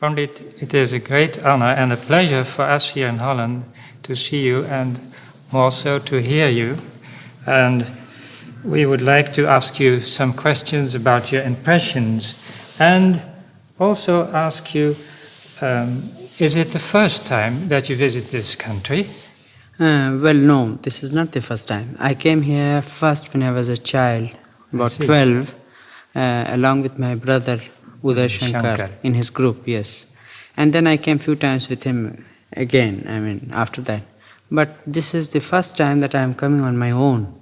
Pandit, it is a great honor and a pleasure for us here in Holland to see you and more so to hear you. And we would like to ask you some questions about your impressions and also ask you, is it the first time that you visit this country? Well, no, this is not the first time. I came here first when I was a child, about 12, along with my brother Shankar in his group, yes. And then I came few times with him again, after that. But this is the first time that I am coming on my own.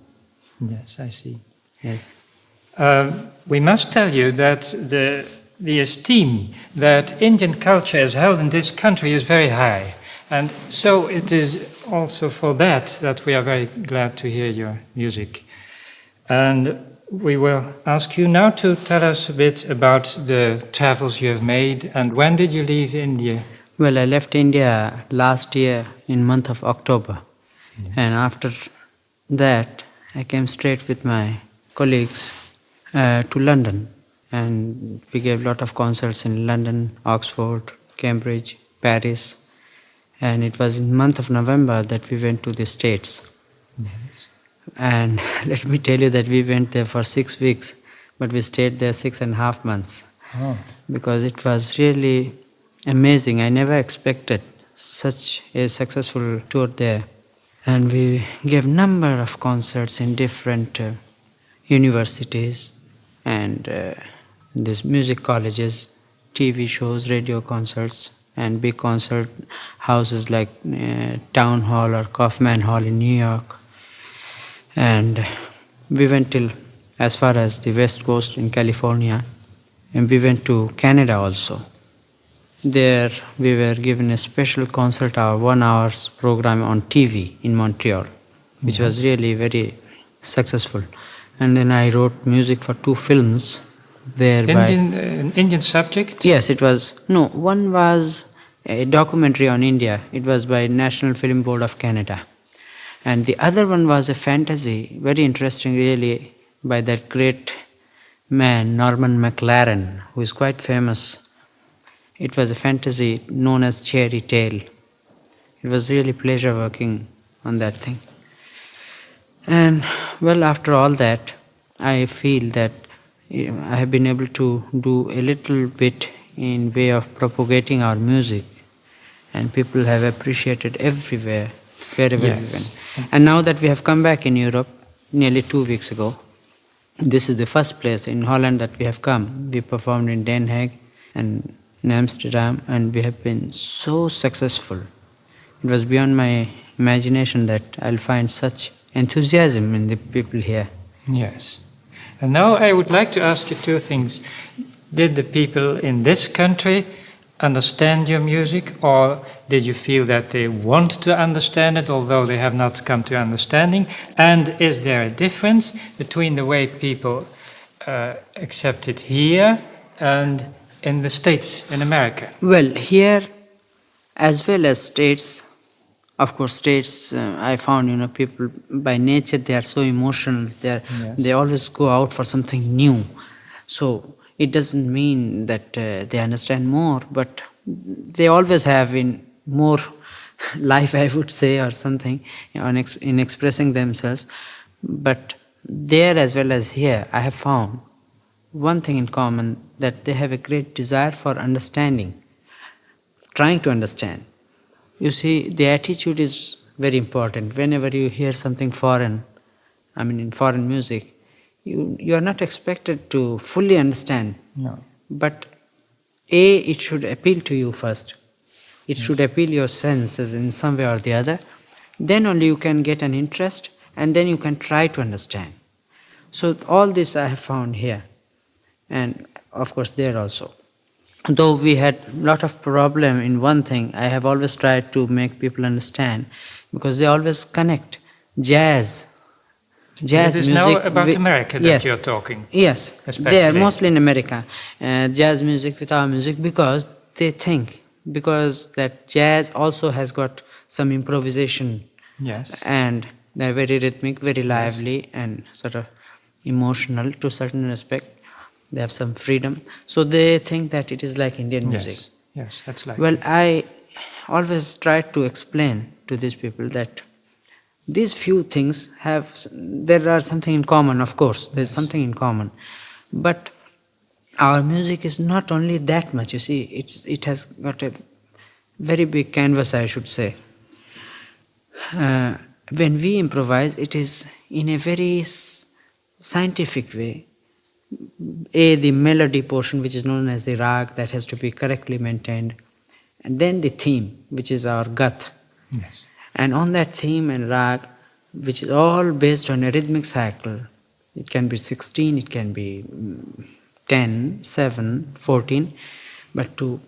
Yes, I see. Yes. We must tell you that the esteem that Indian culture is held in this country is very high. And so it is also for that we are very glad to hear your music. And we will ask you now to tell us a bit about the travels you have made and when did you leave India? Well, I left India last year in month of October. Yes. And after that, I came straight with my colleagues to London. And we gave a lot of concerts in London, Oxford, Cambridge, Paris. And it was in the month of November that we went to the States. Yes. And let me tell you that we went there for 6 weeks, but we stayed there 6.5 months. Oh. Because it was really amazing. I never expected such a successful tour there. And we gave number of concerts in different universities and these music colleges, TV shows, radio concerts, and big concert houses like Town Hall or Kaufman Hall in New York. And we went till as far as the West Coast in California, and we went to Canada also. There we were given a special concert hour, 1 hour's program on TV in Montreal, which was really very successful. And then I wrote music for 2 films. Indian subject? Yes, it was. No, one was a documentary on India. It was by National Film Board of Canada. And the other one was a fantasy, very interesting really, by that great man, Norman McLaren, who is quite famous. It was a fantasy known as Cherry Tale. It was really pleasure working on that thing. And well, after all that, I feel that I have been able to do a little bit in way of propagating our music, and people have appreciated everywhere, wherever we went. And now that we have come back in Europe, nearly 2 weeks ago, this is the first place in Holland that we have come. We performed in Den Haag and in Amsterdam, and we have been so successful. It was beyond my imagination that I'll find such enthusiasm in the people here. Yes. And now I would like to ask you 2 things. Did the people in this country understand your music, or did you feel that they want to understand it, although they have not come to understanding? And is there a difference between the way people accept it here and in the States, in America? Well, here as well as States, of course, States, I found, people by nature, they are so emotional. They always go out for something new. So it doesn't mean that they understand more, but they always have in more life, I would say, or something, in expressing themselves. But there as well as here, I have found one thing in common, that they have a great desire for understanding, trying to understand. You see, the attitude is very important. Whenever you hear something foreign, in foreign music, you are not expected to fully understand. No. But it should appeal to you first. It should appeal your senses in some way or the other. Then only you can get an interest, and then you can try to understand. So all this I have found here, and of course there also. Though we had a lot of problem in one thing, I have always tried to make people understand, because they always connect jazz This is music. now about America that yes, you're talking. Yes, especially. they are mostly in America. Jazz music with our music, because they think, because that jazz also has got some improvisation. Yes. And they're very rhythmic, very lively, and sort of emotional to a certain respect. They have some freedom. So they think that it is like Indian music. Yes, that's like. Well, I always try to explain to these people that these few things there are something in common, of course, there's something in common. But our music is not only that much, you see, it has got a very big canvas, I should say. When we improvise, it is in a very scientific way. The melody portion, which is known as the rag, that has to be correctly maintained, and then the theme, which is our gat. Yes. And on that theme and rag, which is all based on a rhythmic cycle, it can be 16, it can be 10, 7, 14, but to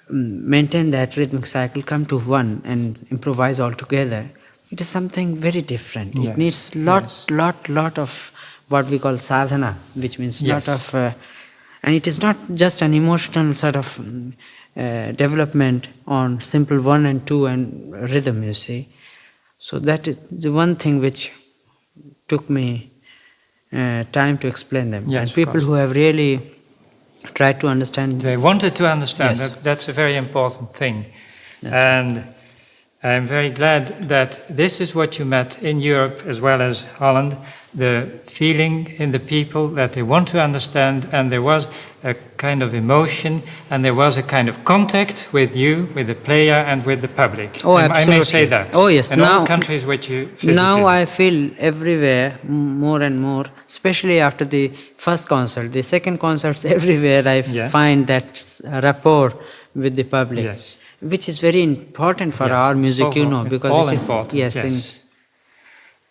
maintain that rhythmic cycle, come to one and improvise all together, it is something very different. Yes. It needs lot of what we call sadhana, which means Yes. lot of, and it is not just an emotional sort of development on simple 1 and 2 and rhythm, you see. So that is the one thing which took me time to explain them. Yes, and people who have really tried to understand. They wanted to understand. Yes. That's a very important thing. Yes. And I'm very glad that this is what you met in Europe as well as Holland, the feeling in the people that they want to understand, and there was a kind of emotion, and there was a kind of contact with you, with the player, and with the public. Oh, I absolutely. may say that. Oh, yes. In all the countries which you visited. Now I feel everywhere more and more, especially after the first concert. The second concerts, everywhere I Yes. find that rapport with the public. Yes. Which is very important for Yes, our it's music, you know, because all it is important. yes.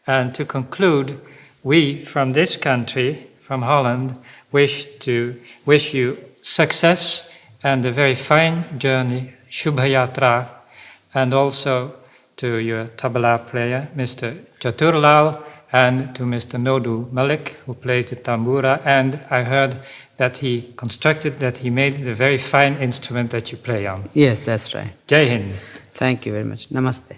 And to conclude, we from this country, from Holland, wish you success and a very fine journey, Shubha Yatra, and also to your tabla player, Mr. Chaturlal, and to Mr. Nodu Malik, who plays the tambura, and I heard that he made the very fine instrument that you play on. Yes, that's right. Jai Hind. Thank you very much. Namaste.